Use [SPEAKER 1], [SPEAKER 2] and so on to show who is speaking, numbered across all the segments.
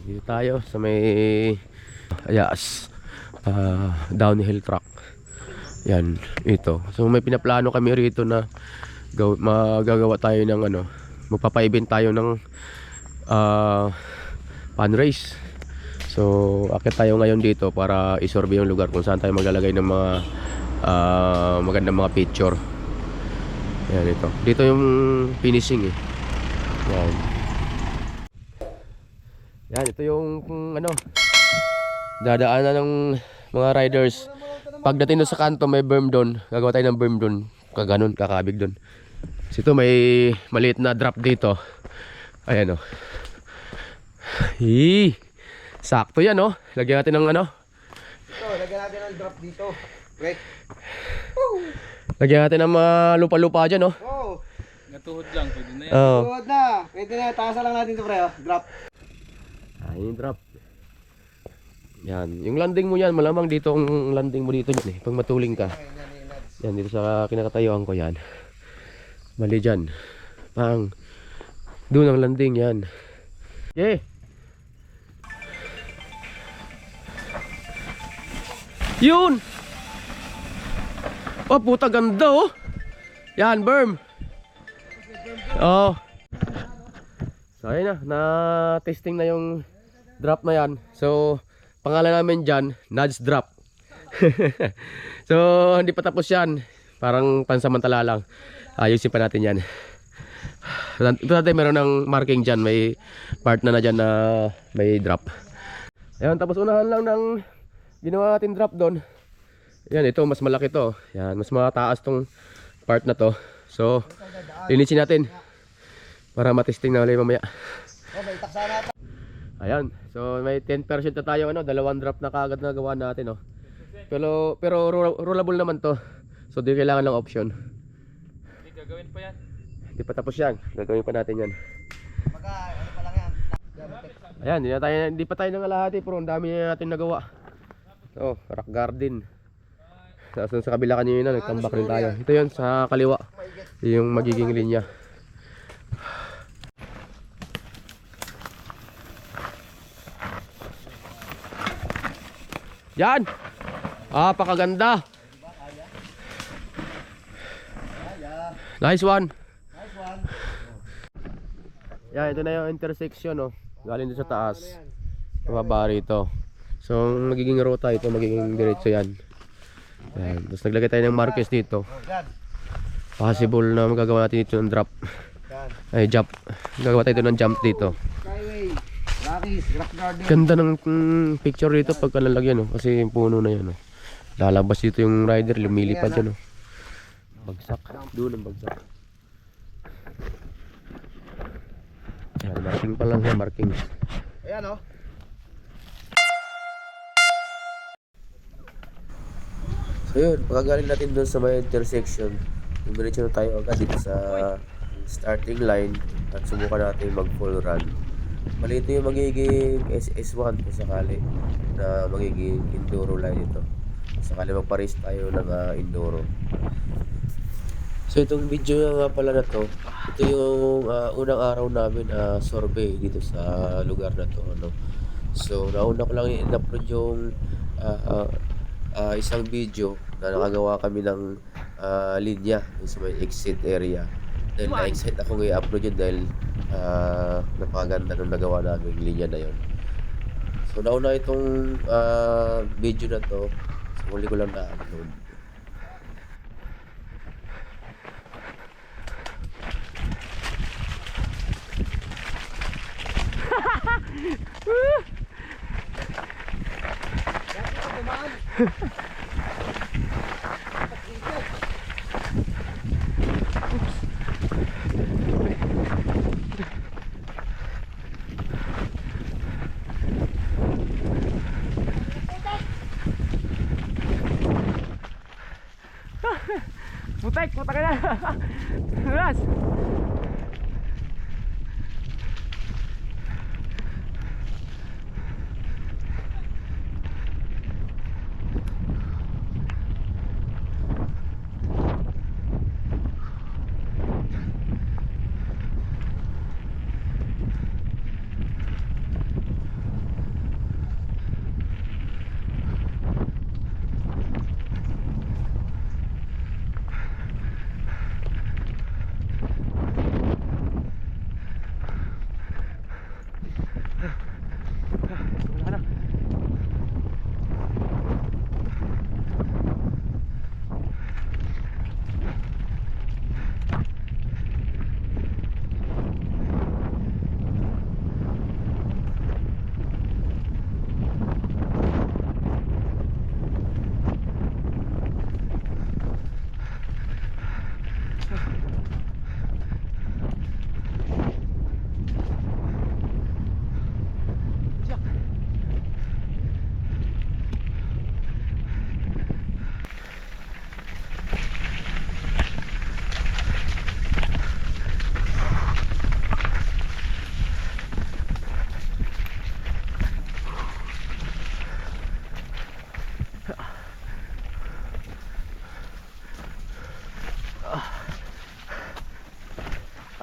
[SPEAKER 1] Dito tayo sa may Ayas downhill track. Yan, ito. So may pinaplano kami rito na magagawa tayo ng ano, magpapa-event tayo ng fun race. So akit tayo ngayon dito para isurvey yung lugar kung saan tayo maglalagay ng mga magandang mga picture. Yan, ito. Dito yung finishing eh. Yan. Yan, ito yung ano, dadaanan ng mga riders. Pagdating doon sa kanto, may berm doon. Gagawa tayo ng berm doon. Kaganon, kakabig doon. So ito, may maliit na drop dito. Ayan o. Sakto yan o. Lagyan natin ng ano.
[SPEAKER 2] Ito, lagyan natin ng drop dito. Okay.
[SPEAKER 1] Lagyan natin ng mga lupa-lupa dyan o.
[SPEAKER 2] Oh.
[SPEAKER 3] Natuhod lang, pwede na yan.
[SPEAKER 1] Oo.
[SPEAKER 2] Tuhod na. Pwede na. Taasan lang natin ito, pre. Oh. Drop.
[SPEAKER 1] Ayun yung drop. Yan. Yung landing mo yan, malamang dito ang landing mo dito yan eh. Pag matuling ka. Yan, dito sa kinakatayuan ko yan. Mali dyan. Pang. Doon ang landing yan. Yeah. Yun. Oh, puta ganda oh. Yan, berm. Oh. So ayun na testing na yung drop na yan. So pangalan namin dyan, Nudge Drop. So hindi pa tapos yan. Parang pansamantala lang. Ayusin pa natin yan. Ito natin meron ng marking dyan. May part na dyan na may drop. Ayan, tapos unahan lang ng ginawa natin drop doon. Yan, ito mas malaki to. Yan, mas mataas tong part na to. So linisin natin para matesting na ulit mamaya. Ayan, so may 10% na tayo ano, dalawang drop na kaagad na gawa natin oh. Pero rollable naman to. So di kailangan ng option.
[SPEAKER 3] Hindi, gagawin pa yan.
[SPEAKER 1] Hindi pa tapos yan. Gagawin pa natin yan.
[SPEAKER 2] Baka, ano pa lang yan.
[SPEAKER 1] Ayan, hindi pa tayo nangalahati pero ang dami na natin nagawa. Oh, rock garden. Sa kabila kanina nagtambak rin tayo. Ito yun sa kaliwa. Yung magiging linya. Yan. Pakaganda. Nice one.
[SPEAKER 2] Nice one.
[SPEAKER 1] Yan, ito na yung intersection oh. Galing doon sa taas. Pababa rito. So magiging ruta ito, magiging diretso yan. Yan. Tapos naglagay tayo ng markers dito. Possible na magagawa natin dito ng drop. Ay, jump. Gagawa tayo ng jump dito.
[SPEAKER 2] Skyway. Rockies. Rock garden.
[SPEAKER 1] Ganda ng picture dito pagka lalagyan oh. Kasi yung puno na yan oh. Lalabas dito yung rider, lumilipad dyan oh. Bagsak. Doon ang bagsak. Yan, marking pa lang siya, marking.
[SPEAKER 2] Ayan oh.
[SPEAKER 1] So yun, pagkagaling natin doon sa may intersection, diretso na tayo agad dito sa starting line at subukan natin mag full run. Mali ito yung magiging SS1 kung sakali na magiging enduro line ito. Sakali magpa-race tayo ng enduro. So itong video nga pala na to, ito yung unang araw namin survey dito sa lugar na to ano. So nauna ko lang i-upload yung isang video na nakagawa kami ng linya sa may exit area. Dahil na-excite ako i-upload yun dahil napakaganda nung nagawa namin yung linya na yun. So nauna itong video na to, so huli ko lang na-upload. Putek, putak na. Ras.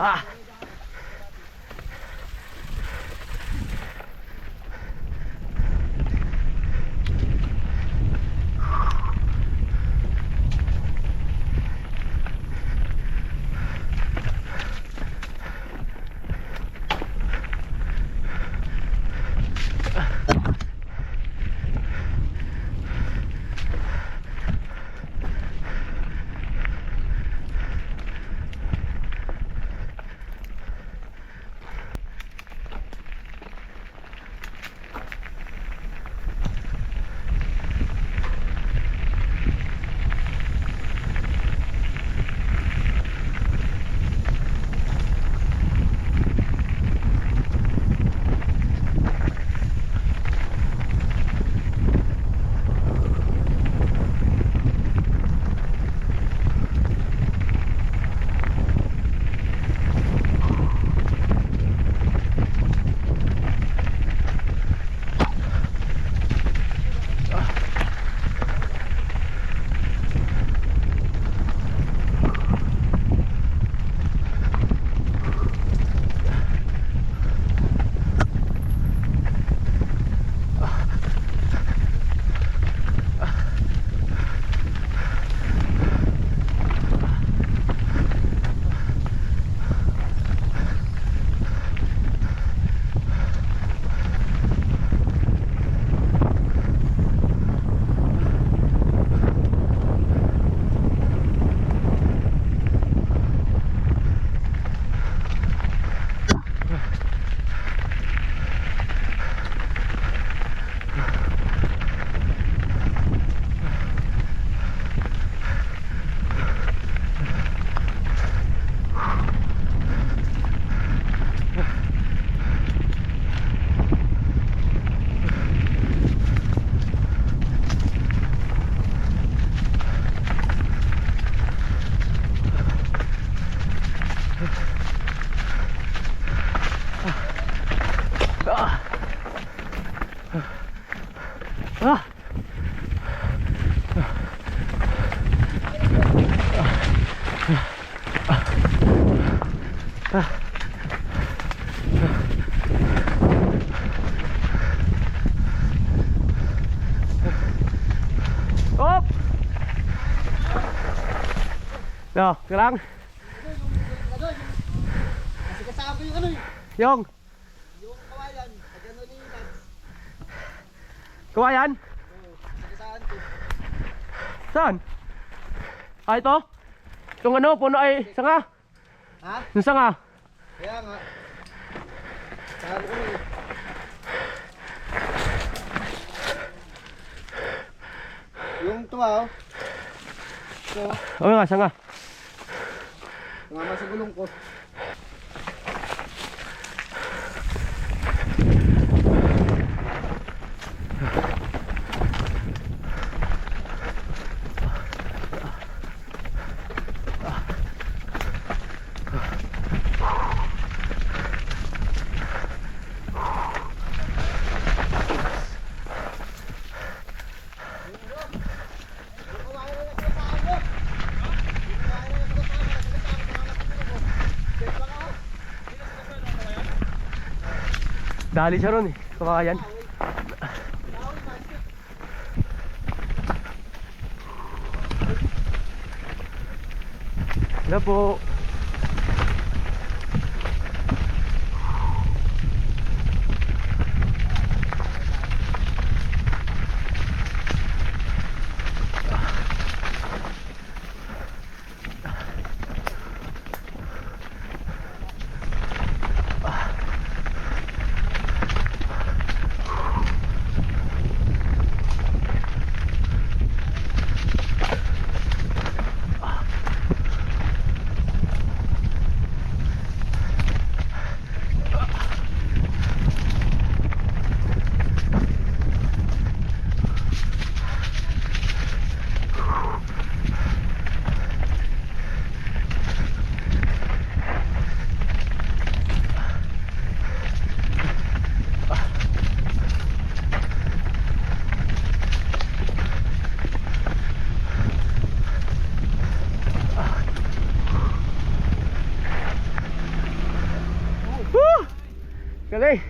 [SPEAKER 1] Ah. Ah. Op. Rồi, cái lăng.
[SPEAKER 2] Kasi kasama yung ano eh.
[SPEAKER 1] Yung
[SPEAKER 2] Yung kawayan. Pag ano lilat.
[SPEAKER 1] kawayan.
[SPEAKER 2] Saan to?
[SPEAKER 1] Saan? Ah, ito? Itong ano, puno ay sanga.
[SPEAKER 2] Ha?
[SPEAKER 1] Yung sanga.
[SPEAKER 2] Kaya nga. Saan ko eh. Yung tuwa oh. So,
[SPEAKER 1] Oo nga, sanga.
[SPEAKER 2] tumama sa gulong ko.
[SPEAKER 1] Dali siya ron eh, kawayan. Hello po. Okay.